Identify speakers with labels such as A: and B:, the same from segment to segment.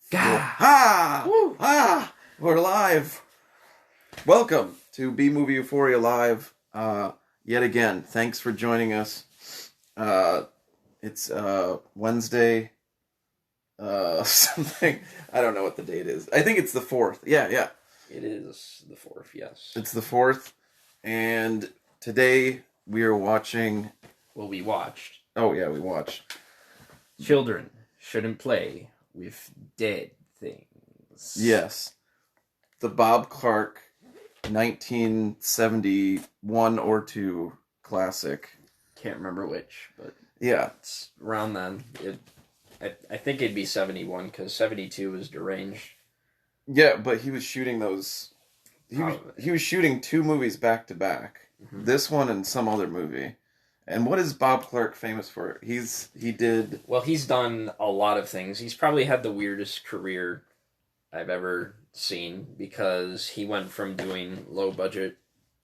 A: Gah!
B: We're live. Welcome to B Movie Euphoria Live. Yet again, thanks for joining us. It's Wednesday. Something. I don't know what the date is. I think it's the 4th. Yeah.
A: It is the 4th, yes.
B: It's the 4th, and today we are watching.
A: Well, we watched.
B: Oh yeah, we watched.
A: Children Shouldn't Play with Dead Things.
B: Yes. The Bob Clark 1971 or 2 classic.
A: Can't remember which, but
B: yeah,
A: it's around then. I think it'd be 71 because 72 was Deranged.
B: Yeah, but he was shooting those. He was shooting 2 movies back to back. Mm-hmm. This one and some other movie. And what is Bob Clark famous for? He's done a lot of things. He's probably had the weirdest career I've ever seen because he went from doing low budget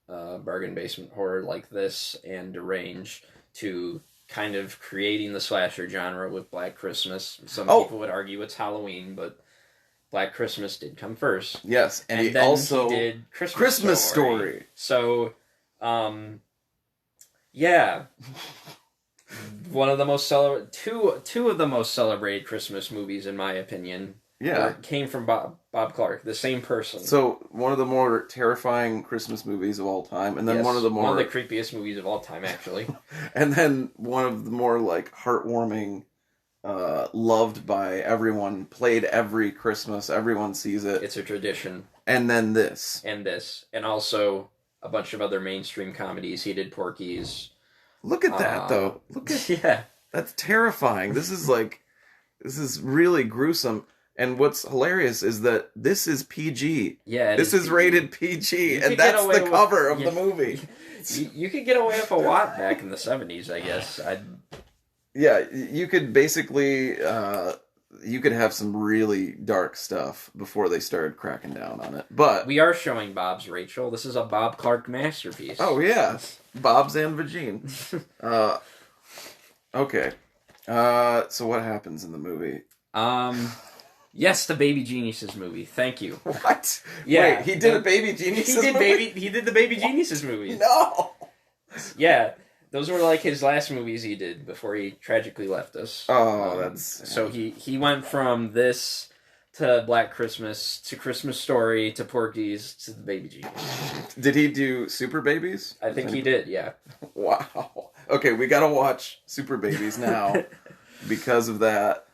B: bargain basement horror like this and Deranged to kind of creating the slasher genre with Black Christmas. Some people would argue it's Halloween, but Black Christmas did come first. Yes, and he also did Christmas Story.
A: So, yeah, one of the most two of the most celebrated Christmas movies, in my opinion.
B: Yeah,
A: came from Bob Clark, the same person.
B: So one of the more terrifying Christmas movies of all time, and then one of the
A: creepiest movies of all time, actually.
B: And then one of the more heartwarming, loved by everyone, played every Christmas. Everyone sees it.
A: It's a tradition.
B: And then this,
A: and also a bunch of other mainstream comedies. He did Porky's.
B: Look at that, though. That's terrifying. This is really gruesome. And what's hilarious is that this is PG.
A: Yeah,
B: this is rated PG, and that's the cover of the movie.
A: You could get away with a lot back in the 70s, I guess.
B: Yeah, you could basically you could have some really dark stuff before they started cracking down on it. But
A: we are showing Bob's Rachel. This is a Bob Clark masterpiece.
B: Oh yeah, Bob's and Vagine. Okay. So what happens in the movie?
A: Yes, the Baby Geniuses movie. Thank you.
B: What?
A: Yeah,
B: wait, he did a Baby Geniuses movie?
A: He did the Baby Geniuses movies.
B: No.
A: Yeah, those were his last movies he did before he tragically left us.
B: Oh, that's...
A: So he went from this to Black Christmas to Christmas Story to Porky's to the Baby Geniuses.
B: Did he do Super Babies?
A: I think he did, yeah.
B: Wow. Okay, we gotta watch Super Babies now because of that.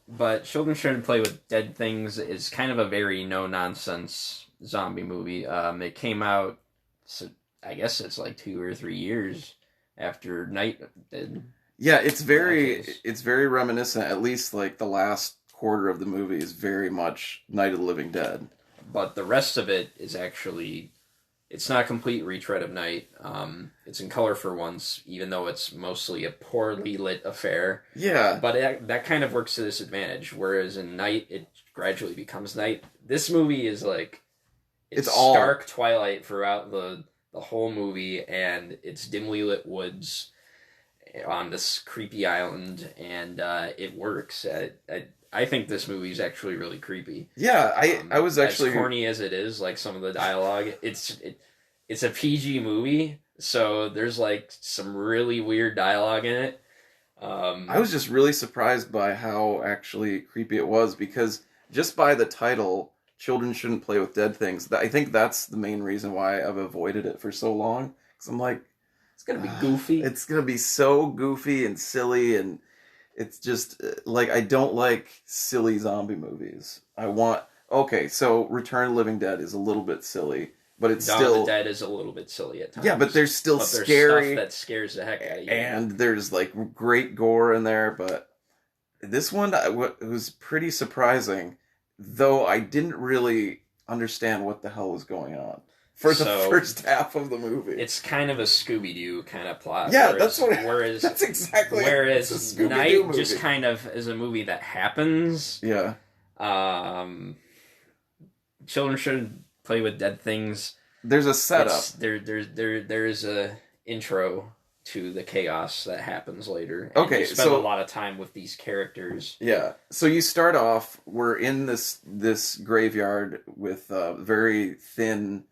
A: But Children Shouldn't Play with Dead Things is kind of a very no-nonsense zombie movie. It came out, so I guess it's 2 or 3 years after Night did.
B: Yeah, it's very reminiscent. At least the last quarter of the movie is very much Night of the Living Dead.
A: But the rest of it is actually... It's not a complete retread of Night. It's in color for once, even though it's mostly a poorly lit affair.
B: Yeah.
A: But that kind of works to this advantage, whereas in Night, it gradually becomes night. This movie is it's all stark twilight throughout the whole movie, and it's dimly lit woods on this creepy island, and it works. I think this movie is actually really creepy.
B: Yeah, I was actually...
A: As corny as it is, some of the dialogue, it's a PG movie, so there's some really weird dialogue in it.
B: I was just really surprised by how actually creepy it was, because just by the title, Children Shouldn't Play with Dead Things, I think that's the main reason why I've avoided it for so long. Because I'm
A: it's going to be goofy.
B: It's going to be so goofy and silly, and it's just, I don't like silly zombie movies. So Return of the Living Dead is a little bit silly, but it's
A: Dawn
B: still...
A: of the Dead is a little bit silly at times.
B: Yeah, but there's still scary...
A: There's stuff that scares the heck out of you.
B: And there's, great gore in there, but this one was pretty surprising, though I didn't really understand what the hell was going on for the first half of the movie.
A: It's kind of a Scooby-Doo kind of plot.
B: Yeah, that's exactly.
A: Whereas Night just kind of is a movie that happens.
B: Yeah.
A: Children Shouldn't Play with Dead Things.
B: There's a setup.
A: There's a intro to the chaos that happens later. And
B: Okay,
A: you spend a lot of time with these characters.
B: Yeah. So you start off, we're in this graveyard with very thin,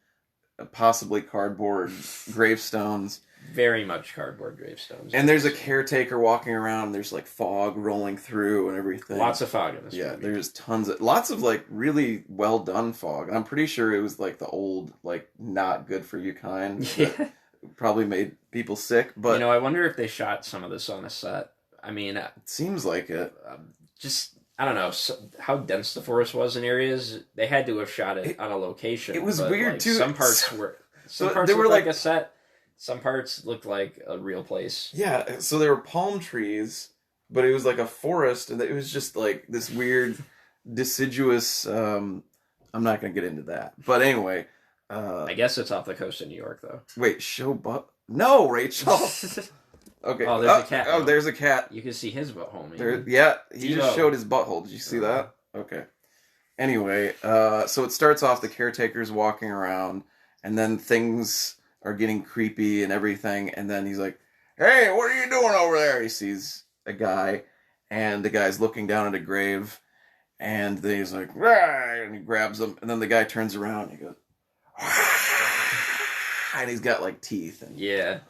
B: possibly cardboard gravestones.
A: Very much cardboard gravestones.
B: And there's a caretaker walking around. There's like fog rolling through and everything.
A: Lots of fog in this movie.
B: Yeah, there's lots of like really well done fog. And I'm pretty sure it was like the old, like not good for you kind.
A: Yeah.
B: Probably made people sick. But
A: I wonder if they shot some of this on a set. I mean, it
B: seems like it.
A: Just, I don't know how dense the forest was in areas. They had to have shot it on a location.
B: It was weird too.
A: Some parts were like a set. Some parts looked like a real place.
B: Yeah, so there were palm trees, but it was like a forest, and it was just like this weird, deciduous. I'm not gonna get into that, but anyway.
A: I guess it's off the coast of New York, though.
B: Wait, No, Rachel. Okay.
A: Oh, there's a cat.
B: Oh, there's a cat.
A: You can see his butthole.
B: He just showed his butthole. Did you see that? Okay. Anyway, so it starts off the caretaker's walking around, and then things are getting creepy and everything, and then he's like, "Hey, what are you doing over there?" He sees a guy, and the guy's looking down at a grave, and then he's like, "Rah!" And he grabs him, and then the guy turns around, and he goes, and he's got like teeth.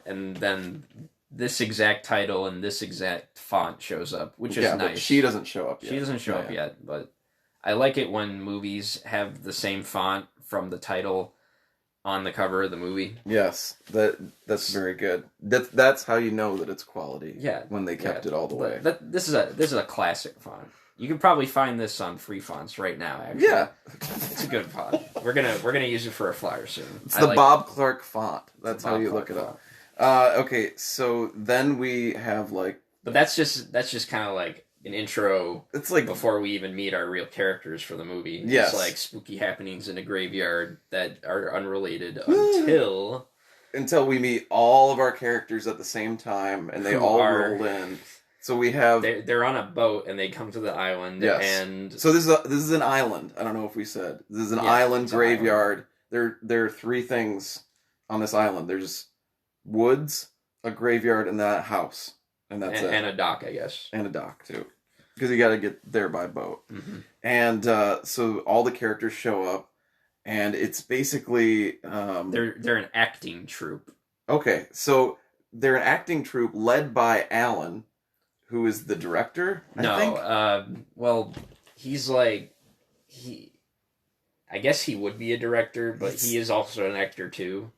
A: And then this exact title and this exact font shows up, which is nice.
B: But she doesn't show up yet.
A: She doesn't show up yet, but I like it when movies have the same font from the title on the cover of the movie.
B: Yes, that's very good. That's how you know that it's quality.
A: Yeah,
B: when they kept it all the way.
A: This is a classic font. You can probably find this on free fonts right now. Actually,
B: yeah,
A: it's a good font. We're gonna use it for a flyer soon.
B: It's the Bob Clark font. That's how you look it up. Okay, so then we have like,
A: but that's just kind of like an intro.
B: It's like
A: before we even meet our real characters for the movie.
B: Yes.
A: It's like spooky happenings in a graveyard that are unrelated until
B: we meet all of our characters at the same time, and they all roll in. So we have
A: they're on a boat and they come to the island.
B: Yes.
A: And
B: so this is an island. I don't know if we said this is an island graveyard. There are three things on this island. There's woods, a graveyard, and that house, and that's it.
A: And a dock, I guess.
B: And a dock too, because you got to get there by boat.
A: Mm-hmm.
B: And so all the characters show up, and it's basically
A: they're an acting troupe.
B: Okay, so they're an acting troupe led by Alan, who is the director, I think?
A: Well, he's like, I guess he would be a director, but he is also an actor too.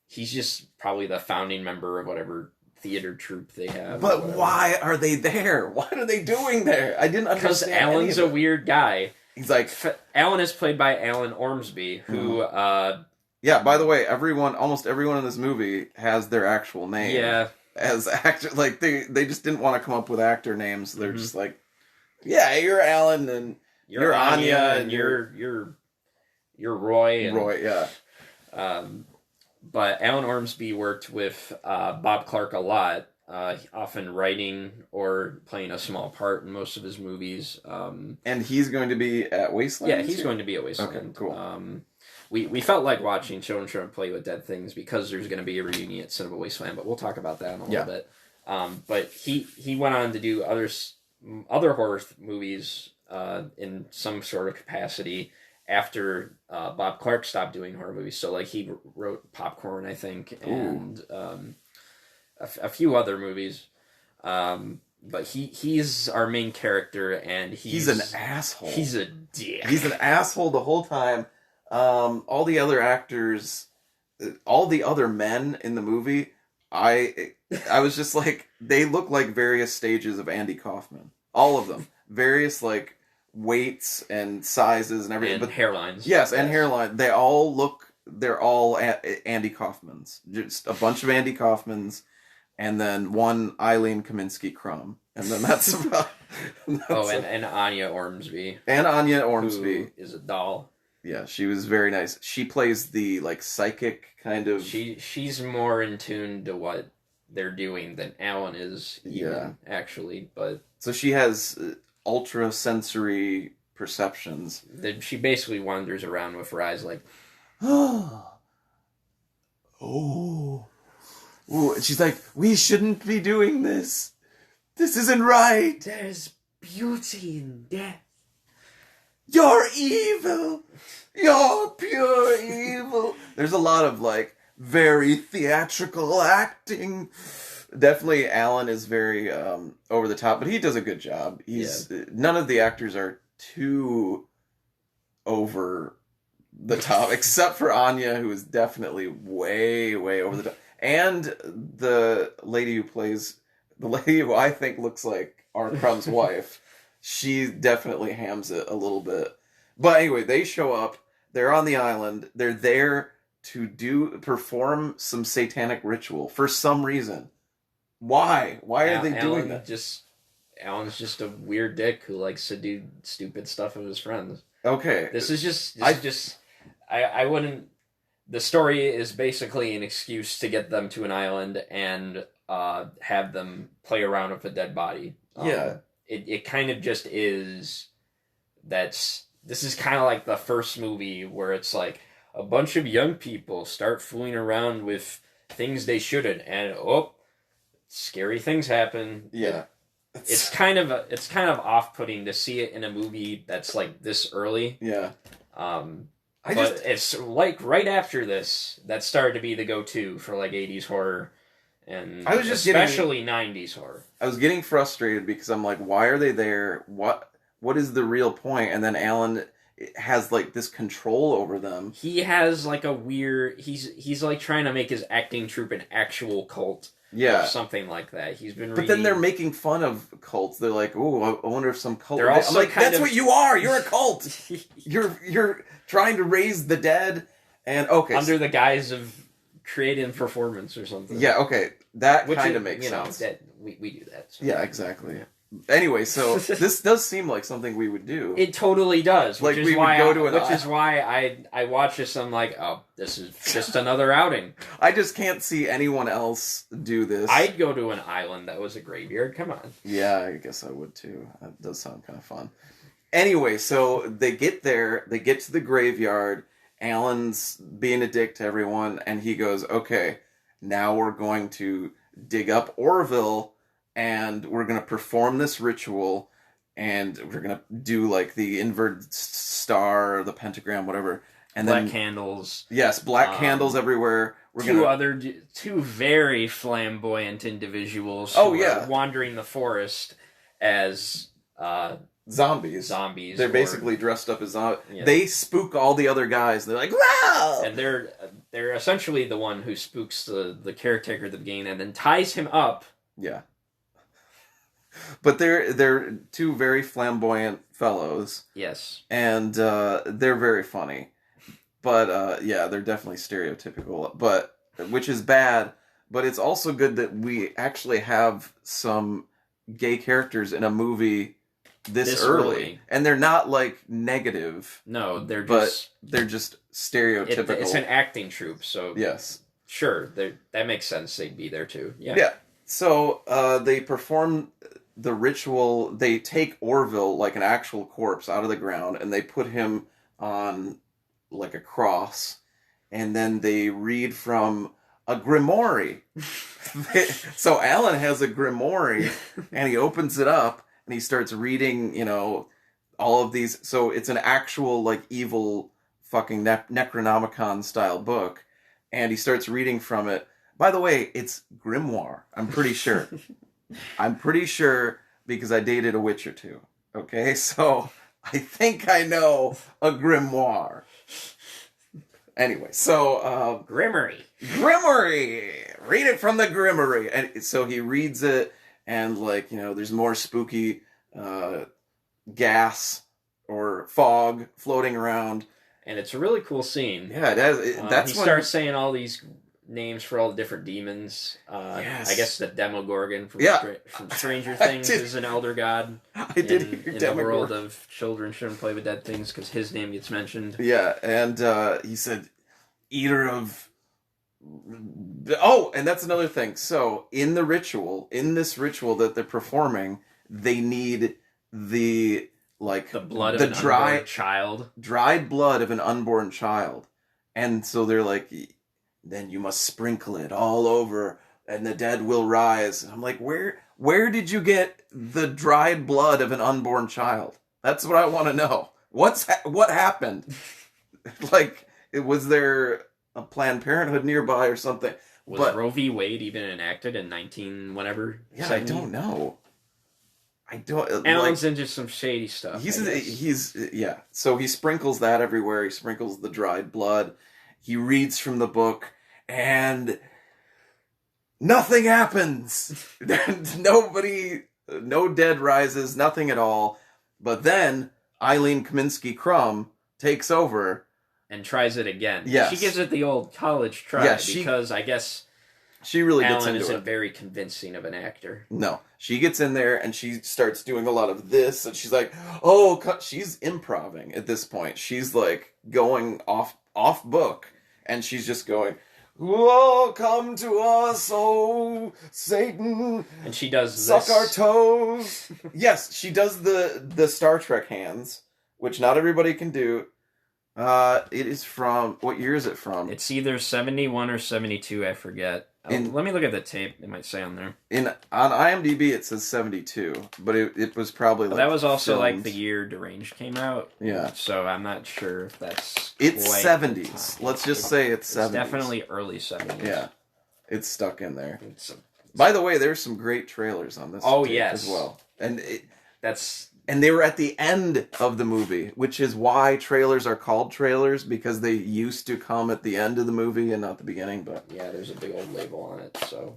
A: He's just probably the founding member of whatever theater troupe they have.
B: But why are they there? What are they doing there? I didn't understand.
A: Because Alan's a weird guy.
B: He's like...
A: Alan is played by Alan Ormsby, who...
B: yeah, by the way, almost everyone in this movie has their actual name.
A: Yeah.
B: As actor, like they just didn't want to come up with actor names. They're just like, yeah, you're Alan and you're Anya and
A: you're Roy. And,
B: Roy, yeah.
A: But Alan Ormsby worked with Bob Clark a lot, often writing or playing a small part in most of his movies.
B: And he's going to be at Wasteland.
A: Yeah, he's going to be at Wasteland.
B: Okay, cool.
A: We felt like watching Children Shouldn't Play with Dead Things because there's going to be a reunion at Cinema Wasteland, but we'll talk about that in a little bit. But he went on to do other horror movies in some sort of capacity after Bob Clark stopped doing horror movies. So like he wrote Popcorn, I think, and a few other movies. But he's our main character, and
B: he's an asshole.
A: He's a dick.
B: He's an asshole the whole time. All the other actors, all the other men in the movie, I was just like, they look like various stages of Andy Kaufman. All of them. Various, like, weights and sizes and everything.
A: And hairlines.
B: Yes, and hairline. They're all Andy Kaufmans. Just a bunch of Andy Kaufmans, and then one Eileen Kaminsky Crumb. And then that's about...
A: and Anya Ormsby.
B: And Anya Ormsby.
A: Who is a doll.
B: Yeah, she was very nice. She plays the, like, psychic kind of...
A: She's more in tune to what they're doing than Alan is, actually, but...
B: So she has ultra-sensory perceptions.
A: She basically wanders around with her eyes like...
B: Oh. Ooh, and she's like, we shouldn't be doing this. This isn't right.
A: There's beauty in death.
B: You're evil. You're pure evil. There's a lot of, like, very theatrical acting. Definitely Alan is very over the top, but he does a good job. None of the actors are too over the top, except for Anya, who is definitely way, way over the top. And the lady who I think looks like R. Crumb's wife, she definitely hams it a little bit. But anyway, they show up. They're on the island. They're there to perform some satanic ritual for some reason. Why? Why are they doing that?
A: Alan's just a weird dick who likes to do stupid stuff with his friends.
B: Okay.
A: I wouldn't... The story is basically an excuse to get them to an island and have them play around with a dead body. It kind of just is... This is kind of like the first movie where it's like a bunch of young people start fooling around with things they shouldn't, and scary things happen.
B: Yeah.
A: It's kind of off-putting to see it in a movie that's like this early.
B: Yeah.
A: It's like right after this that started to be the go-to for like 80s horror and especially 90s horror.
B: I was getting frustrated because I'm like, why are they there? What is the real point? And then Alan has like this control over them.
A: He has like a weird... He's like trying to make his acting troupe an actual cult.
B: Yeah.
A: Or something like that. He's been
B: But then they're making fun of cults. They're like, oh, I wonder if some cult...
A: They're also
B: I'm like, that's what you are! You're a cult! You're trying to raise the dead, and okay...
A: Under the guise of creating performance or something.
B: Yeah, okay. That kind of makes sense.
A: We do that.
B: So. Yeah, exactly. Yeah. Anyway, so this does seem like something we would do.
A: It totally does.
B: Like we would go to an
A: island. Which is why I watch this and I'm like, oh, this is just another outing.
B: I just can't see anyone else do this.
A: I'd go to an island that was a graveyard. Come on.
B: Yeah, I guess I would too. That does sound kind of fun. Anyway, so they get there, they get to the graveyard, Alan's being a dick to everyone, and he goes, okay, now we're going to dig up Orville, and we're going to perform this ritual, and we're going to do, like, the inverted star, or the pentagram, whatever. And
A: black candles.
B: Yes, black candles everywhere.
A: Two very flamboyant individuals who are wandering the forest as...
B: Zombies. They're basically dressed up as zombies. Yeah. They spook all the other guys. They're like, wow!
A: And they're essentially the one who spooks the caretaker at the beginning and then ties him up.
B: Yeah. But they're two very flamboyant fellows.
A: Yes.
B: And they're very funny. But they're definitely stereotypical. But which is bad. But it's also good that we actually have some gay characters in a movie this early. And they're not like negative.
A: No, they're
B: just stereotypical.
A: It's an acting troupe, so
B: yes,
A: sure, that makes sense. They'd be there too.
B: Yeah. So they perform the ritual. They take Orville, like an actual corpse, out of the ground, and they put him on like a cross, and then they read from a grimoire. So Alan has a grimoire, and he opens it up. And he starts reading, all of these. So it's an actual, like, evil fucking Necronomicon style book. And he starts reading from it. By the way, it's grimoire. I'm pretty sure. I'm pretty sure because I dated a witch or two. Okay? So I think I know a grimoire. Anyway, so...
A: Grimoire.
B: Read it from the grimoire. And so he reads it. And, like, there's more spooky gas or fog floating around.
A: And it's a really cool scene.
B: Yeah, it has.
A: He starts saying all these names for all the different demons. Yes. I guess the Demogorgon from Stranger Things is an elder god.
B: I did hear
A: in the world of children shouldn't play with dead things because his name gets mentioned.
B: Yeah, and he said, eater of... Oh, and that's another thing. So, in this ritual that they're performing, they need the
A: blood of an unborn child.
B: Dried blood of an unborn child. And so they're like, then you must sprinkle it all over and the dead will rise. And I'm like, where did you get the dried blood of an unborn child? That's what I want to know. What happened? Like, was there a Planned Parenthood nearby or something?
A: Was Roe v. Wade even enacted in 19 whatever?
B: Yeah,
A: 70?
B: I don't know. I don't.
A: Alan's into some shady stuff.
B: He's yeah. So he sprinkles that everywhere. He sprinkles the dried blood. He reads from the book, and nothing happens. No dead rises. Nothing at all. But then Eileen Kaminsky-Crumb takes over
A: and tries it again.
B: Yes.
A: She gives it the old college try because I guess
B: she really
A: Alan
B: gets into
A: isn't
B: it.
A: Very convincing of an actor.
B: No, she gets in there and she starts doing a lot of this, and she's like, "Oh," she's improvising at this point. She's like going off book, and she's just going, "Oh, come to us, oh Satan!"
A: And she does
B: suck our toes. Yes, she does the Star Trek hands, which not everybody can do. It is from, what year is it from?
A: It's either 71 or 72, I forget. Let me look at the tape. It might say on there.
B: On IMDb it says 72, but it was probably like
A: that was also
B: filmed.
A: like the year Deranged came out.
B: Yeah.
A: So I'm not sure if that's
B: It's 70s. Let's just say it's 70s.
A: It's definitely early 70s.
B: Yeah. It's stuck in there. By the way, there's some great trailers on this tape as well. And they were at the end of the movie, which is why trailers are called trailers, because they used to come at the end of the movie and not the beginning. But
A: yeah, there's a big old label on it, so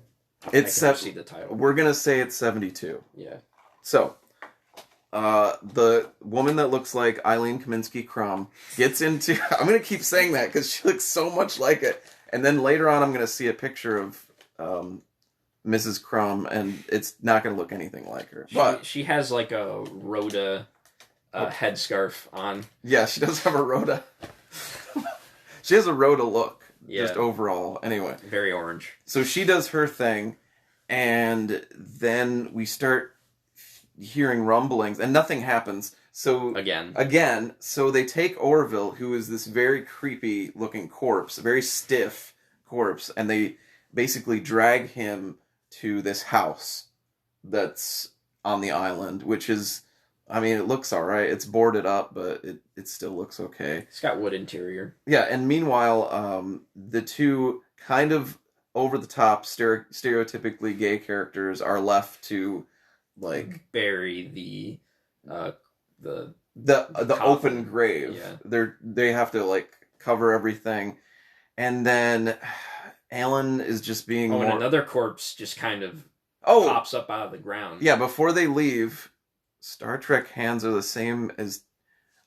B: it's
A: see the title.
B: We're gonna say it's 72.
A: Yeah.
B: So, the woman that looks like Eileen Kaminsky-Crumb gets into. I'm gonna keep saying that because she looks so much like it. And then later on, I'm gonna see a picture of Mrs. Crumb, and it's not going to look anything like her. But
A: she has like a Rhoda headscarf on.
B: Yeah, she does have a Rhoda. She has a Rhoda look, just overall. Anyway.
A: Very orange.
B: So she does her thing, and then we start hearing rumblings, and nothing happens. So Again, so they take Orville, who is this very creepy-looking corpse, a very stiff corpse, and they basically drag him to this house that's on the island, which is, I mean, it looks alright. It's boarded up, but it still looks okay.
A: It's got wood interior.
B: Yeah, and meanwhile, the two kind of over-the-top, stereotypically gay characters are left to, like,
A: bury the
B: open grave.
A: Yeah.
B: They have to, like, cover everything. And then Alan is just being
A: and another corpse just kind of pops up out of the ground.
B: Yeah, before they leave, Star Trek hands are the same as...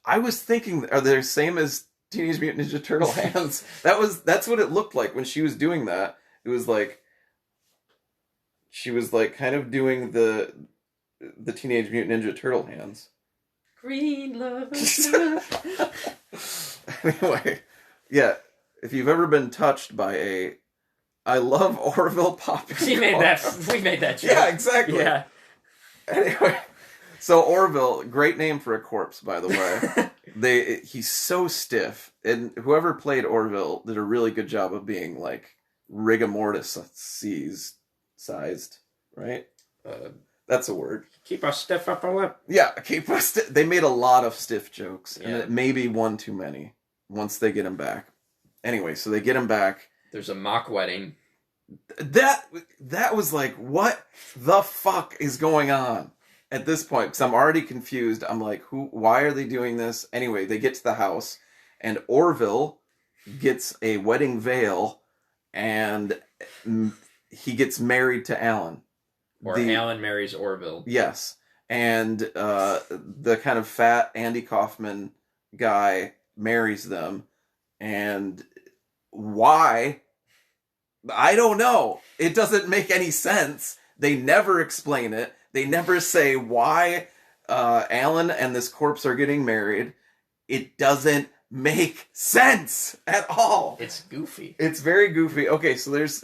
B: I was thinking, are they the same as Teenage Mutant Ninja Turtle hands? That's what it looked like when she was doing that. It was like... She was like kind of doing the Teenage Mutant Ninja Turtle hands.
A: Green love.
B: Anyway, yeah, if you've ever been touched by I love Orville popping.
A: We made that joke.
B: Yeah, exactly.
A: Yeah.
B: Anyway, so Orville, great name for a corpse, by the way. He's so stiff, and whoever played Orville did a really good job of being like rigor mortis sized, right? That's a word.
A: Keep us stiff upper lip.
B: Yeah, keep us. They made a lot of stiff jokes, and it may be one too many. Once they get him back. Anyway, so they get him back.
A: There's a mock wedding.
B: That was like, what the fuck is going on at this point? Because I'm already confused. I'm like, why are they doing this? Anyway, they get to the house, and Orville gets a wedding veil, and he gets married to Alan.
A: Or Alan marries Orville.
B: Yes. And the kind of fat Andy Kaufman guy marries them. And why? I don't know. It doesn't make any sense. They never explain it. They never say why Alan and this corpse are getting married. It doesn't make sense at all.
A: It's goofy.
B: It's very goofy. Okay, so there's...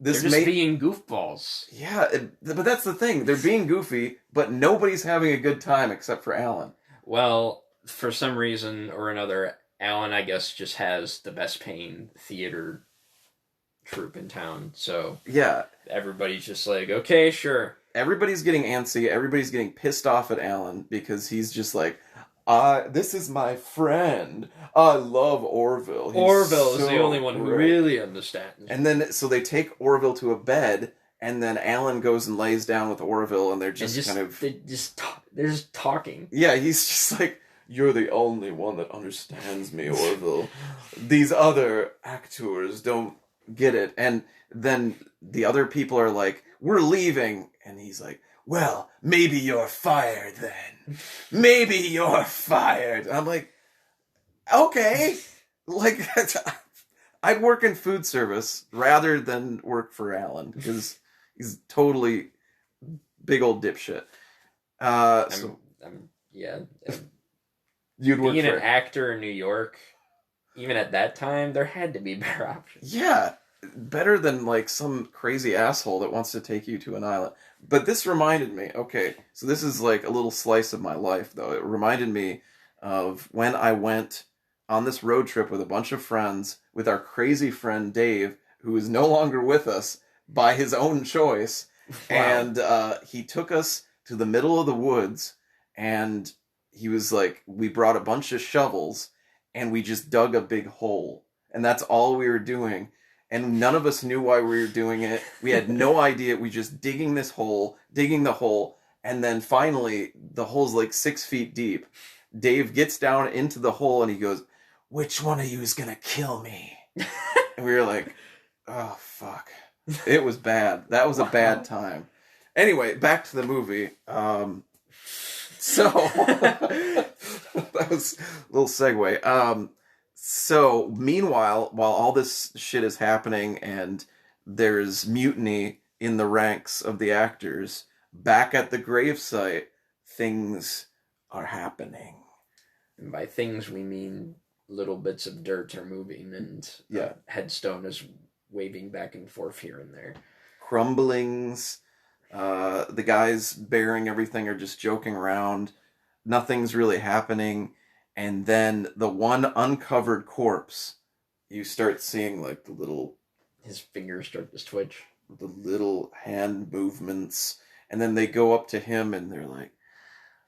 A: They're just being goofballs.
B: Yeah, but that's the thing. They're being goofy, but nobody's having a good time except for Alan.
A: Well, for some reason or another, Alan, I guess, just has the best paying theater troop in town. So
B: yeah,
A: everybody's just like, okay, sure.
B: Everybody's getting antsy. Everybody's getting pissed off at Alan because he's just like, this is my friend. I love Orville.
A: Orville is the only one who really understands.
B: And then, so they take Orville to a bed, and then Alan goes and lays down with Orville, and they're just kind of...
A: They're just talking.
B: Yeah, he's just like, you're the only one that understands me, Orville. These other actors don't get it. And then the other people are like, we're leaving. And he's like, well, maybe you're fired then. Maybe you're fired. I'm like, okay. Like, I'd work in food service rather than work for Alan, because he's totally big old dipshit.
A: Yeah.
B: You'd work
A: being an actor in New York, even at that time, there had to be better options.
B: Yeah. Better than like some crazy asshole that wants to take you to an island. But this reminded me, okay, so this is like a little slice of my life though. It reminded me of when I went on this road trip with a bunch of friends with our crazy friend Dave, who is no longer with us by his own choice. Wow. And he took us to the middle of the woods, and he was like, we brought a bunch of shovels and we just dug a big hole. And that's all we were doing. And none of us knew why we were doing it. We had no idea. We just digging the hole. And then finally, the hole's like 6 feet deep. Dave gets down into the hole and he goes, which one of you is going to kill me? And we were like, oh, fuck. It was bad. That was a bad time. Anyway, back to the movie. So, that was a little segue. So, meanwhile, while all this shit is happening and there's mutiny in the ranks of the actors, back at the gravesite, things are happening.
A: And by things, we mean little bits of dirt are moving, and headstone is waving back and forth here and there.
B: Crumblings. The guys bearing everything are just joking around. Nothing's really happening. And then the one uncovered corpse, you start seeing like the little...
A: His fingers start to twitch.
B: The little hand movements. And then they go up to him and they're like,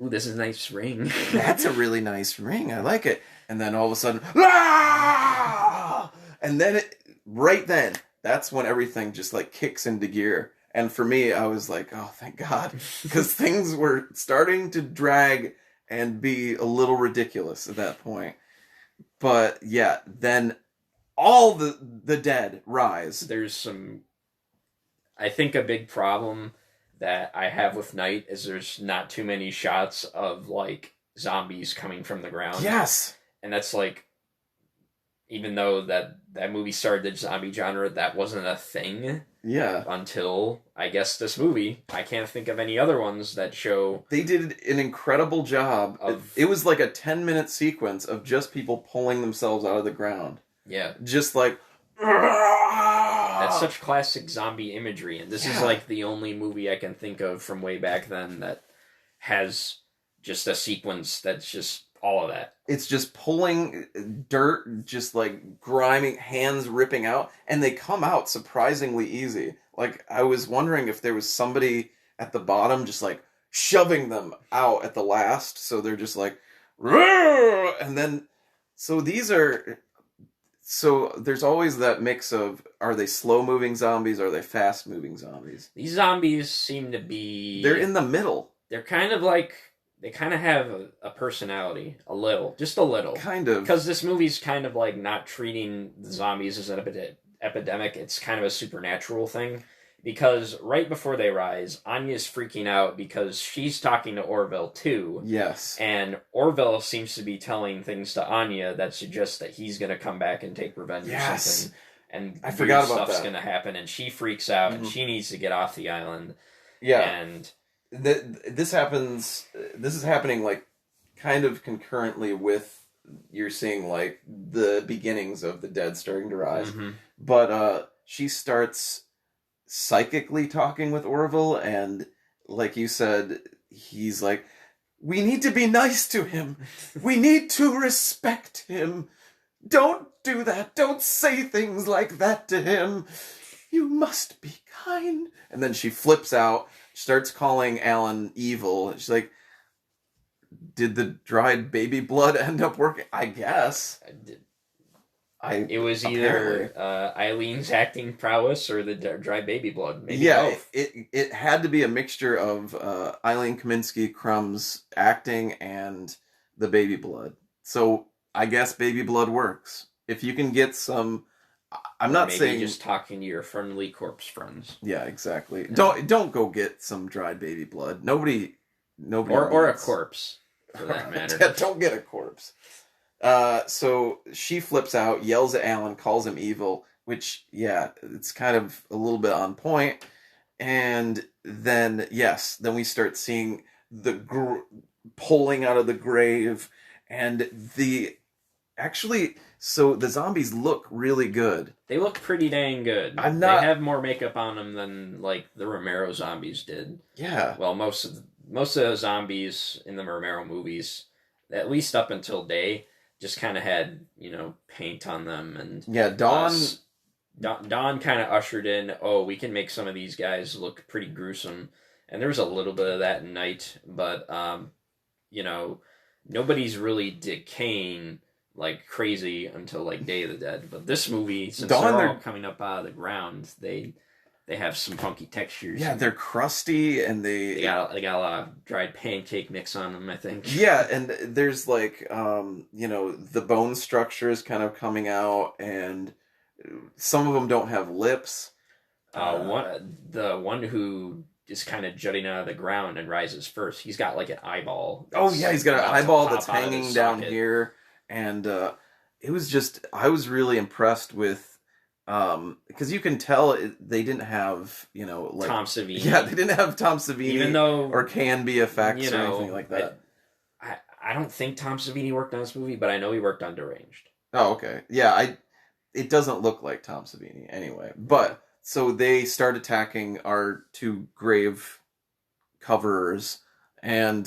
A: ooh, this is a nice ring.
B: That's a really nice ring. I like it. And then all of a sudden, ah! And then, right then, that's when everything just like kicks into gear. And for me, I was like, oh, thank God. Because things were starting to drag and be a little ridiculous at that point. But yeah, then all the dead rise.
A: There's some... I think a big problem that I have with Night is there's not too many shots of, like, zombies coming from the ground.
B: Yes!
A: And that's, like... Even though that movie started the zombie genre, that wasn't a thing.
B: Yeah.
A: Until, I guess, this movie. I can't think of any other ones that show...
B: They did an incredible job. It was like a 10-minute sequence of just people pulling themselves out of the ground.
A: Yeah.
B: Just like...
A: That's such classic zombie imagery, and this is like the only movie I can think of from way back then that has just a sequence that's just all of that.
B: It's just pulling dirt, just like grimy hands ripping out, and they come out surprisingly easy. Like, I was wondering if there was somebody at the bottom just like shoving them out at the last, so they're just like, Rrr! And then, so there's always that mix of, are they slow-moving zombies, or are they fast-moving zombies?
A: These zombies seem to be...
B: They're in the middle.
A: They're kind of like... They kind of have a personality. A little. Just a little.
B: Kind of.
A: Because this movie's kind of like not treating the zombies as an epidemic. It's kind of a supernatural thing. Because right before they rise, Anya's freaking out because she's talking to Orville too.
B: Yes.
A: And Orville seems to be telling things to Anya that suggest that he's going to come back and take revenge or something. And
B: I forgot about
A: stuff's
B: that.
A: going to happen, and she freaks out, and she needs to get off the island.
B: Yeah.
A: And
B: this is happening like kind of concurrently with, you're seeing like the beginnings of the dead starting to rise. Mm-hmm. But she starts psychically talking with Orville, and like you said, he's like, we need to be nice to him. We need to respect him. Don't do that. Don't say things like that to him. You must be kind. And then she flips out, starts calling Alan evil. She's like, did the dried baby blood end up working? I guess.
A: It was either Eileen's acting prowess or the dry baby blood. Maybe
B: yeah,
A: both.
B: It had to be a mixture of Eileen Kaminsky Crumb's acting and the baby blood. So I guess baby blood works. If you can get some, I'm not saying
A: just talking to your friendly corpse friends.
B: Yeah, exactly. Yeah. Don't go get some dried baby blood. Nobody.
A: Or a corpse, for that matter.
B: Yeah, don't get a corpse. So she flips out, yells at Alan, calls him evil, which, yeah, it's kind of a little bit on point. And then, then we start seeing the pulling out of the grave, and so the zombies look really good.
A: They look pretty dang good. They have more makeup on them than, like, the Romero zombies did.
B: Yeah.
A: Well, most of the zombies in the Romero movies, at least up until Day, just kind of had, paint on them. And
B: yeah, Dawn
A: kind of ushered in, we can make some of these guys look pretty gruesome. And there was a little bit of that in Night, but, nobody's really decaying like crazy until like Day of the Dead. But this movie, since they're all coming up out of the ground, they have some funky textures.
B: Yeah, they're crusty, and
A: they got a lot of dried pancake mix on them, I think.
B: Yeah, and there's like the bone structure is kind of coming out, and some of them don't have lips.
A: The one who is kind of jutting out of the ground and rises first, he's got like an eyeball.
B: Oh yeah, he's got an eyeball that's hanging down here. And it was just, I was really impressed with, because you can tell they didn't have, like
A: Tom Savini.
B: Yeah, they didn't have Tom Savini,
A: even though,
B: or Canby effects or anything like that.
A: I don't think Tom Savini worked on this movie, but I know he worked on Deranged.
B: Oh, okay. Yeah, it doesn't look like Tom Savini anyway. But so they start attacking our two grave coverers, and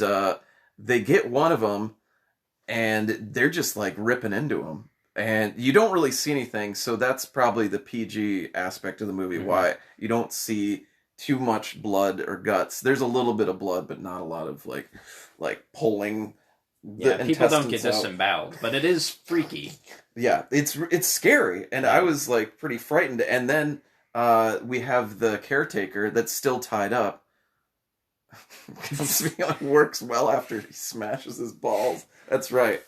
B: they get one of them. And they're just like ripping into him, and you don't really see anything. So that's probably the PG aspect of the movie. Mm-hmm. Why you don't see too much blood or guts. There's a little bit of blood, but not a lot of like pulling.
A: People don't get disemboweled, but it is freaky.
B: Yeah, it's scary, and I was like pretty frightened. And then we have the caretaker that's still tied up. Works well after he smashes his balls. That's right.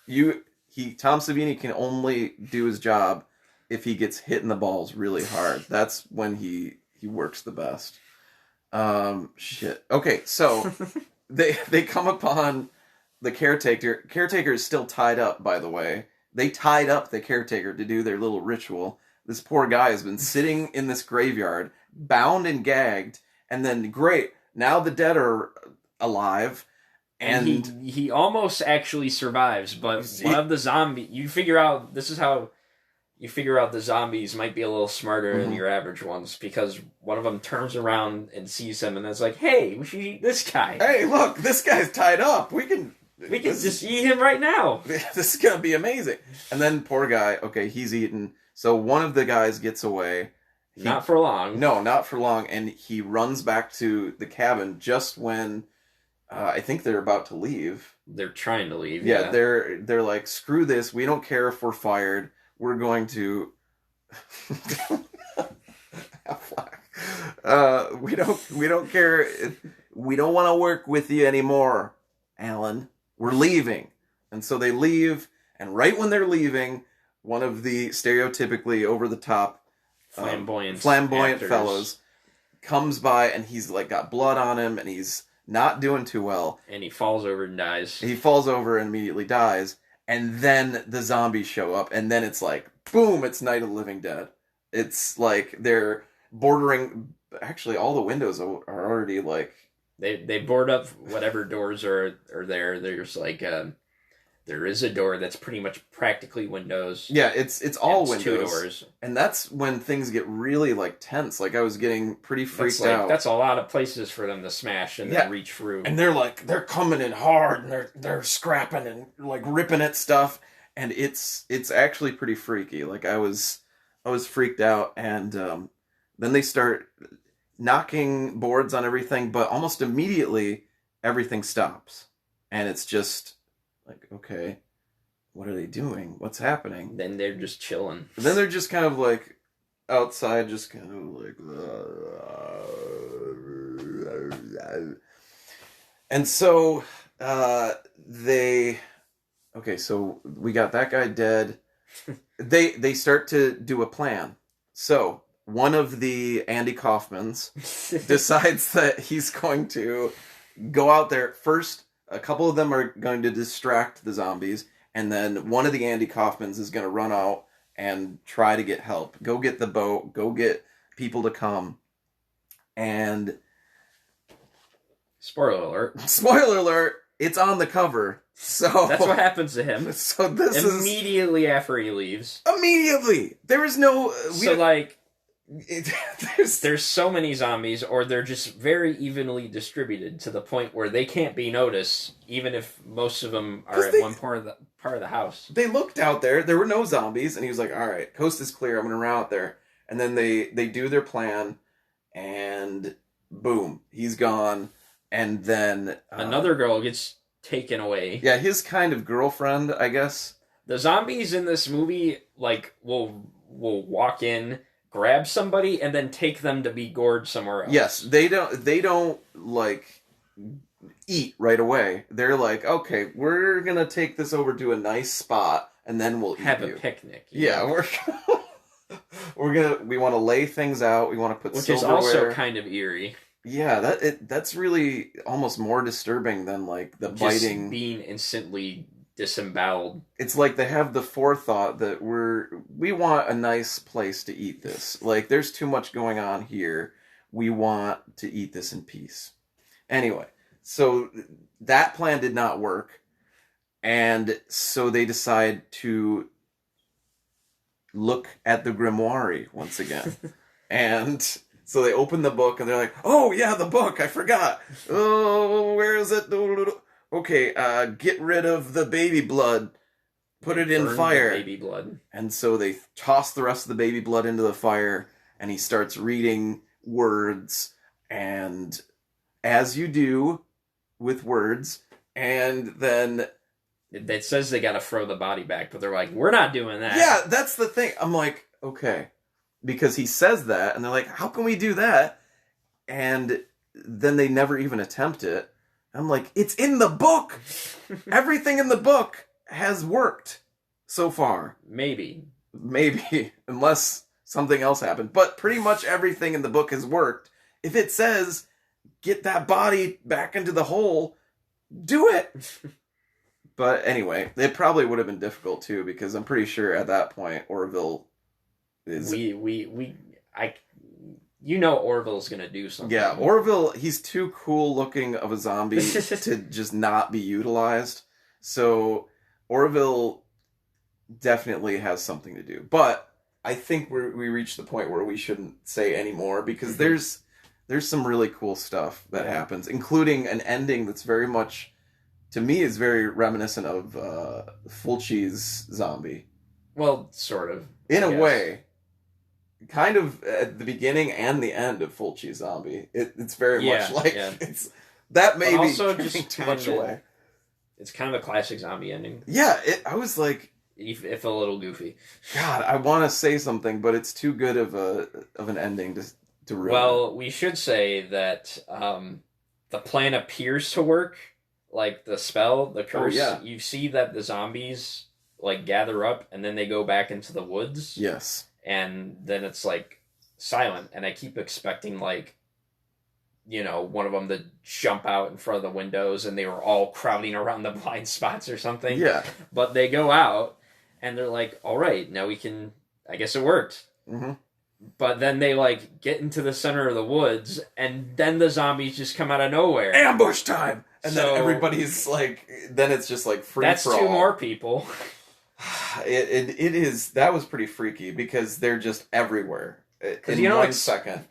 B: Tom Savini can only do his job if he gets hit in the balls really hard. That's when he works the best. Shit. Okay, so they come upon the caretaker. Caretaker is still tied up, by the way. They tied up the caretaker to do their little ritual. This poor guy has been sitting in this graveyard, bound and gagged, and then now the dead are alive, and
A: he almost actually survives. But one of the zombies, you figure out the zombies might be a little smarter than your average ones, because one of them turns around and sees him, and it's like, "Hey, we should eat this guy.
B: Hey, look, this guy's tied up. We can
A: just eat him right now.
B: This is gonna be amazing." And then poor guy, okay, he's eaten. So one of the guys gets away.
A: Not for long.
B: No, not for long. And he runs back to the cabin just when I think they're about to leave.
A: They're trying to leave.
B: Yeah, they're like, screw this. We don't care if we're fired. We're going to. We don't care. We don't want to work with you anymore, Alan. We're leaving. And so they leave. And right when they're leaving, one of the stereotypically over the top flamboyant fellows comes by, and he's like got blood on him, and he's not doing too well,
A: and he falls over and dies.
B: He falls over and immediately dies, and then the zombies show up, and then it's like boom, it's Night of the Living Dead. It's like they're bordering, actually all the windows are already like
A: they board up whatever doors are there. There's like there is a door that's pretty much practically windows.
B: Yeah, it's all windows.
A: 2 doors.
B: And that's when things get really like tense. Like I was getting pretty freaked out.
A: That's a lot of places for them to smash and then reach through.
B: And they're coming in hard, and they're scrapping and like ripping at stuff. and it's actually pretty freaky. Like I was freaked out, and then they start knocking boards on everything, but almost immediately everything stops, and it's just like, okay, what are they doing? What's happening?
A: Then they're just chilling.
B: And then they're just kind of like outside, just kind of like, and so so we got that guy dead. They start to do a plan. So one of the Andy Kaufmans decides that he's going to go out there first. A couple of them are going to distract the zombies, and then one of the Andy Kaufmans is going to run out and try to get help. Go get the boat. Go get people to come. And
A: spoiler alert.
B: Spoiler alert. It's on the cover. So
A: that's what happens to him.
B: So this is
A: immediately after he leaves.
B: Immediately. There is no.
A: There's so many zombies, or they're just very evenly distributed to the point where they can't be noticed, even if most of them are at one part of the house.
B: They looked out there. There were no zombies, and he was like, "All right, coast is clear. I'm going to run out there." And then they do their plan, and boom, he's gone. And then
A: another girl gets taken away.
B: Yeah, his kind of girlfriend, I guess.
A: The zombies in this movie will walk in, grab somebody, and then take them to be gored somewhere else.
B: Yes, they don't like eat right away. They're like, okay, we're gonna take this over to a nice spot, and then we'll
A: have a picnic.
B: Yeah, we want to lay things out. We want to put
A: which
B: silverware.
A: Is also kind of eerie.
B: Yeah, that's really almost more disturbing than like the
A: just
B: biting,
A: being instantly disemboweled.
B: It's like they have the forethought that we want a nice place to eat this. Like there's too much going on here. We want to eat this in peace. Anyway, so that plan did not work, and so they decide to look at the grimoire once again. And so they open the book and they're like, "Oh yeah, the book! I forgot. Oh, where is it? Okay, get rid of the baby blood. Put it in fire."
A: Baby blood.
B: And so they toss the rest of the baby blood into the fire, and he starts reading words, and as you do with words, and then
A: it says they gotta throw the body back, but they're like, "We're not doing that."
B: Yeah, that's the thing. I'm like, okay. Because he says that, and they're like, how can we do that? And then they never even attempt it. I'm like, it's in the book! Everything in the book has worked so far.
A: Maybe,
B: unless something else happened. But pretty much everything in the book has worked. If it says, get that body back into the hole, do it! But anyway, it probably would have been difficult too, because I'm pretty sure at that point, Orville is...
A: Orville's gonna do something.
B: Yeah, Orville, he's too cool looking of a zombie to just not be utilized. So Orville definitely has something to do. But I think we reached the point where we shouldn't say any more, because there's some really cool stuff that happens, including an ending that's very much, to me, is very reminiscent of Fulci's Zombie.
A: Well, sort of.
B: In a way. Kind of at the beginning and the end of Fulci's Zombie. It's very much like... Yeah. That may be
A: also
B: just too much away.
A: It's kind of a classic zombie ending.
B: Yeah, I was like...
A: If a little goofy.
B: God, I want to say something, but it's too good of an ending to ruin.
A: Well, we should say that the plan appears to work. Like the spell, the curse. Oh, yeah. You see that the zombies gather up and then they go back into the woods.
B: Yes.
A: And then it's silent, and I keep expecting one of them to jump out in front of the windows, and they were all crowding around the blind spots or something.
B: Yeah.
A: But they go out, and they're like, all right, now we can, I guess it worked.
B: Mm-hmm.
A: But then they get into the center of the woods, and then the zombies just come out of nowhere.
B: Ambush time! And then everybody's then it's just free for all.
A: That's two more people.
B: It is. That was pretty freaky because they're just everywhere in 1 second.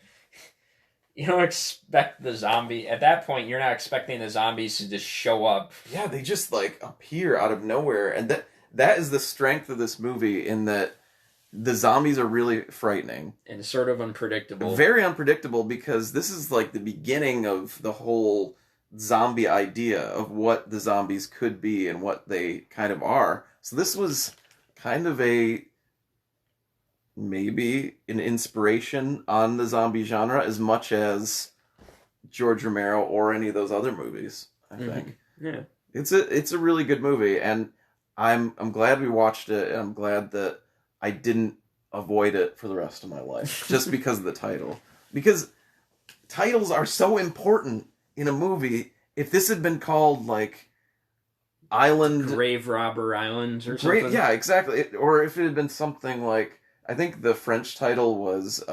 A: You don't expect the zombie at that point. You're not expecting the zombies to just show up.
B: Yeah, they just appear out of nowhere, and that is the strength of this movie, in that the zombies are really frightening.
A: And sort of unpredictable.
B: Very unpredictable, because this is like the beginning of the whole zombie idea of what the zombies could be and what they kind of are. So this was kind of maybe an inspiration on the zombie genre as much as George Romero or any of those other movies, I think.
A: Yeah.
B: It's a really good movie, and I'm glad we watched it, and I'm glad that I didn't avoid it for the rest of my life just because of the title. Because titles are so important in a movie. If this had been called like
A: Grave Robber Islands or something.
B: Yeah, exactly. Or if it had been something like, I think the French title was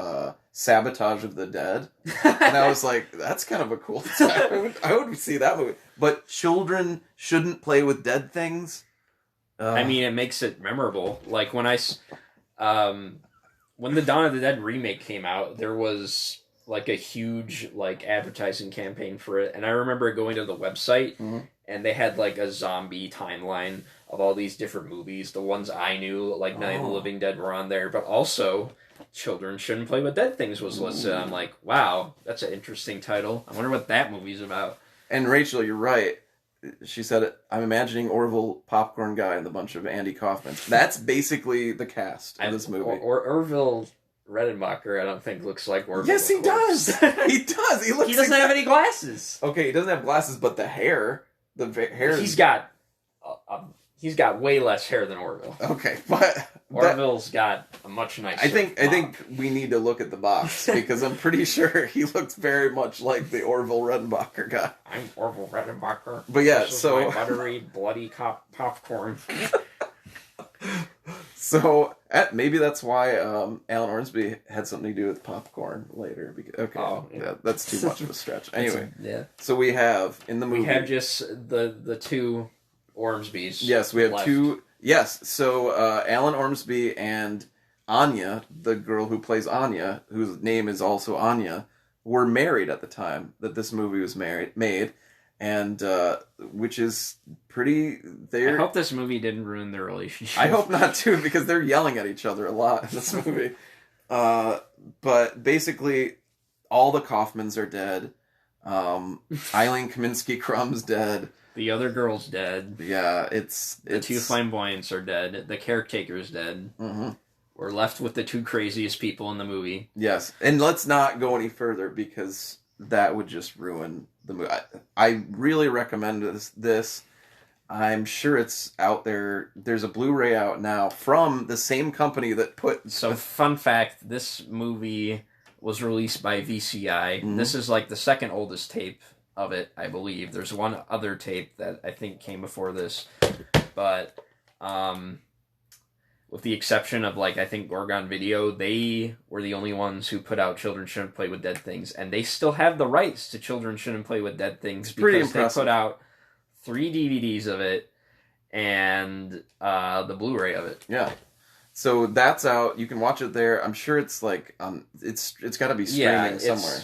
B: Sabotage of the Dead. And I was like, that's kind of a cool title. I would see that movie. But children shouldn't play with dead things.
A: I mean, it makes it memorable. Like when when the Dawn of the Dead remake came out, there was like a huge like advertising campaign for it, and I remember going to the website and they had like a zombie timeline of all these different movies. The ones I knew, like Night of the Living Dead, were on there, but also Children Shouldn't Play with Dead Things was listed. I'm like, wow, that's an interesting title. I wonder what that movie's about.
B: And Rachel, you're right. She said, I'm imagining Orville Popcorn Guy and the bunch of Andy Kaufman. That's basically the cast of this movie.
A: Or Orville Redenbacher, I don't think looks like Orville.
B: Yes, he does. He does. He
A: doesn't have any glasses.
B: Okay, he doesn't have glasses, but the hair,
A: He's got way less hair than Orville.
B: Okay, but
A: Orville's got a much nicer.
B: I think we need to look at the box, because I'm pretty sure he looks very much like the Orville Redenbacher guy.
A: I'm Orville Redenbacher.
B: But yeah,
A: this is my buttery, bloody popcorn.
B: So maybe that's why Alan Ormsby had something to do with popcorn later. Yeah, that's too much of a stretch. Anyway, So we have in the movie.
A: We have just the two Ormsbys.
B: Yes, we have
A: left.
B: two. Yes, so Alan Ormsby and Anya, the girl who plays Anya, whose name is also Anya, were married at the time that this movie was made, and which is pretty. I
A: hope this movie didn't ruin their relationship.
B: I hope not too, because they're yelling at each other a lot in this movie. But basically, all the Kaufmans are dead. Eileen Kaminsky-Crumb's dead.
A: The other girl's dead.
B: Yeah,
A: the two flamboyants are dead. The caretaker's dead. Mm-hmm. We're left with the two craziest people in the movie.
B: Yes, and let's not go any further, because that would just ruin the movie. I really recommend this. I'm sure it's out there. There's a Blu-ray out now from the same company that put...
A: So, fun fact, this movie was released by VCI. Mm-hmm. This is like the second oldest tape of it, I believe. There's one other tape that I think came before this, but with the exception of like I think Gorgon Video, they were the only ones who put out Children Shouldn't Play with Dead Things, and they still have the rights to Children Shouldn't Play with Dead Things because they put out 3 DVDs of it and the Blu-ray of it.
B: Yeah. So that's out. You can watch it there. I'm sure it's like it's got to be streaming somewhere.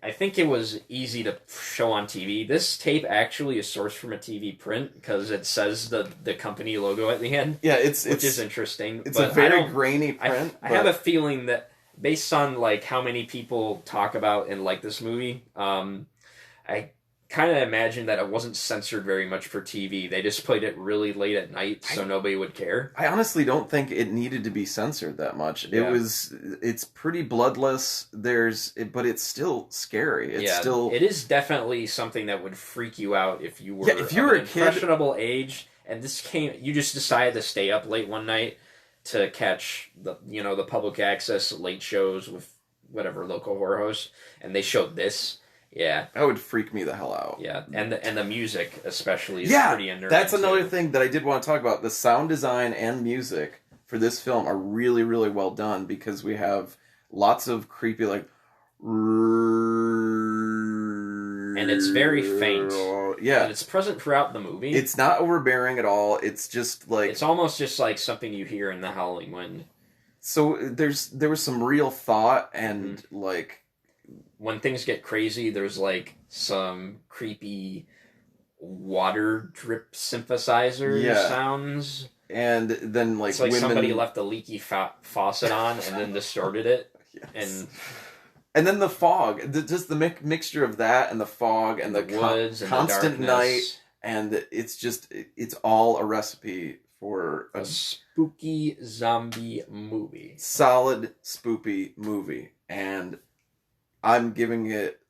A: I think it was easy to show on TV. This tape actually is sourced from a TV print because it says the company logo at the end.
B: Yeah,
A: which is interesting.
B: It's a very grainy print.
A: I have a feeling that based on like how many people talk about and like this movie, I kind of imagine that it wasn't censored very much for TV. They just played it really late at night so nobody would care.
B: I honestly don't think it needed to be censored that much.
A: Yeah.
B: It's pretty bloodless. But it's still scary. It
A: is definitely something that would freak you out if you were
B: a kid,
A: impressionable age and you just decided to stay up late one night to catch the public access late shows with whatever local horror host, and they showed this. Yeah,
B: that would freak me the hell out.
A: Yeah, and the music especially is pretty unnerving.
B: That's another thing that I did want to talk about. The sound design and music for this film are really, really well done, because we have lots of creepy and
A: it's very faint.
B: Yeah,
A: and it's present throughout the movie.
B: It's not overbearing at all. It's just like
A: it's almost just like something you hear in The Howling Wind.
B: So there was some real thought and like.
A: When things get crazy, there's like some creepy water drip synthesizer sounds.
B: And then, like,
A: it's like somebody left a leaky faucet on and then distorted it.
B: Yes. And then the fog, just the mixture of that and the fog and the
A: woods and
B: constant
A: the
B: night, and it's all a recipe for
A: a spooky zombie movie.
B: Solid spooky movie, and I'm giving it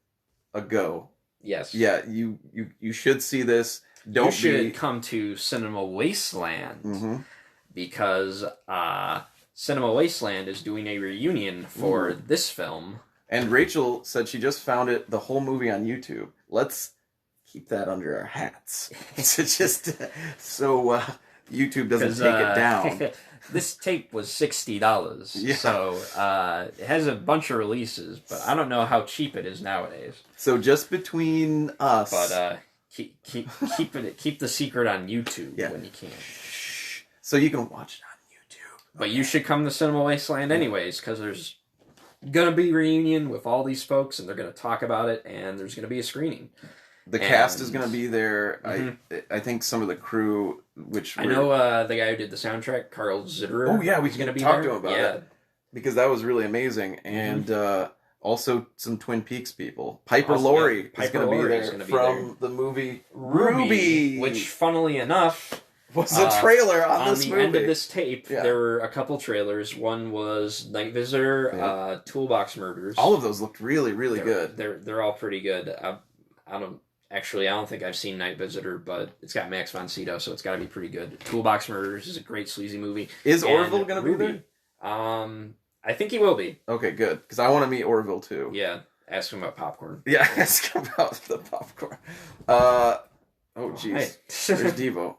B: a go.
A: Yes.
B: Yeah, you should see this.
A: You should come to Cinema Wasteland because Cinema Wasteland is doing a reunion for this film.
B: And Rachel said she just found the whole movie on YouTube. Let's keep that under our hats. So YouTube doesn't take it down.
A: This tape was $60. Yeah. So it has a bunch of releases, but I don't know how cheap it is nowadays.
B: So just between us.
A: But keep the secret on YouTube when you can.
B: So you can watch it on YouTube.
A: But you should come to Cinema Wasteland anyways, because there's going to be a reunion with all these folks, and they're going to talk about it, and there's going to be a screening.
B: The cast is going to be there. I think some of the crew,
A: I know the guy who did the soundtrack, Carl Zitterer.
B: Oh yeah, we can talk to him about it. Because that was really amazing. And also some Twin Peaks people. Piper Laurie is going to be there from the movie Ruby.
A: Which, funnily enough,
B: was a trailer on this movie.
A: On the end of this tape, there were a couple trailers. One was Night Visitor, Toolbox Murders.
B: All of those looked really, really good.
A: They're all pretty good. I don't think I've seen Night Visitor, but it's got Max von Sydow, so it's got to be pretty good. Toolbox Murders is a great sleazy movie.
B: Is Orville going to be there?
A: I think he will be.
B: Okay, good. Because I want to meet Orville, too.
A: Yeah. Ask him about popcorn.
B: Yeah, ask him about the popcorn. Oh, jeez. Hey. There's Devo.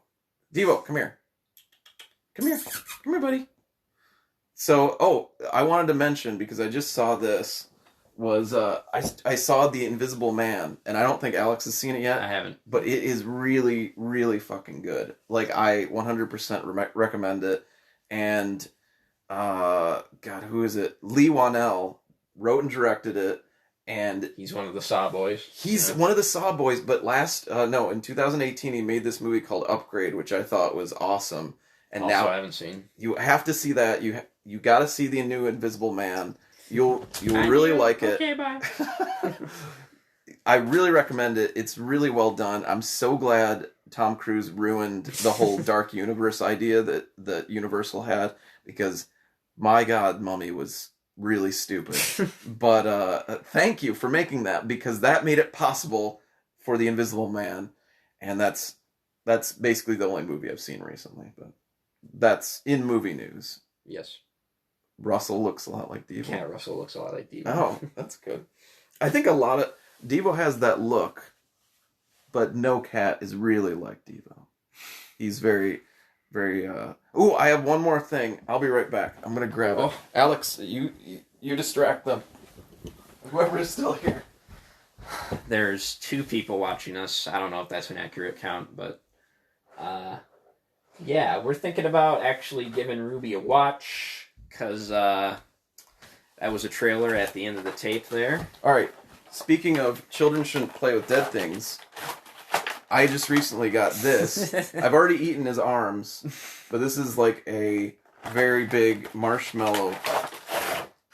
B: Devo, come here. Come here. Come here, buddy. So, I wanted to mention, because I just saw this, was I saw The Invisible Man, and I don't think Alex has seen it yet.
A: I haven't.
B: But it is really, really fucking good. Like, I 100% recommend it. And, God, who is it? Lee Wanell wrote and directed it. And
A: he's one of the Saw boys.
B: He's one of the Saw boys, but in 2018 he made this movie called Upgrade, which I thought was awesome. And
A: also,
B: now
A: I haven't seen.
B: You have to see that. You got to see the new Invisible Man. You'll really like it.
A: Okay, bye.
B: I really recommend it. It's really well done. I'm so glad Tom Cruise ruined the whole dark universe idea that Universal had, because my God, Mummy was really stupid. But thank you for making that, because that made it possible for The Invisible Man, and that's basically the only movie I've seen recently. But that's in movie news.
A: Yes.
B: Russell looks a lot like Devo.
A: Yeah, Russell looks a lot like Devo.
B: Oh, that's good. I think a lot of Devo has that look, but no cat is really like Devo. He's very, very. I have one more thing. I'll be right back. I'm gonna grab it. Alex, you distract them. Whoever is still here.
A: There's 2 people watching us. I don't know if that's an accurate count, but yeah, we're thinking about actually giving Ruby a watch. Because that was a trailer at the end of the tape there.
B: Alright, speaking of children shouldn't play with dead things, I just recently got this. I've already eaten his arms, but this is like a very big marshmallow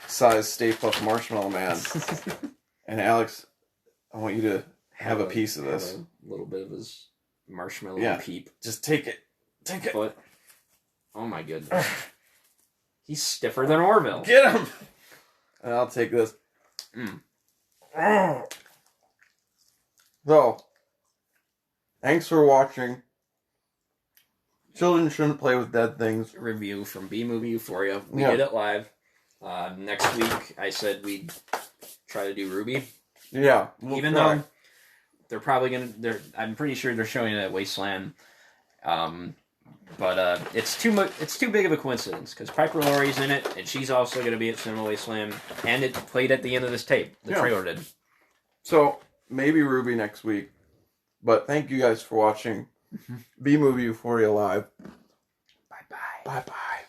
B: size Stay Puft Marshmallow Man. And Alex, I want you to have a piece of this.
A: A little bit of his marshmallow peep.
B: Just take it. Take it.
A: But, oh my goodness. He's stiffer than Orville.
B: Get him! And I'll take this. So, thanks for watching. Children shouldn't play with dead things.
A: Review from B-Movie Euphoria. We did it live. Next week, I said we'd try to do Ruby.
B: Yeah.
A: Even though they're probably going to... I'm pretty sure they're showing it at Wasteland. But it's too big of a coincidence, because Piper Laurie's in it, and she's also going to be at Cinema Wasteland, and it played at the end of this tape. The trailer did.
B: So, maybe Ruby next week. But thank you guys for watching B-Movie Euphoria Live.
A: Bye-bye.
B: Bye-bye.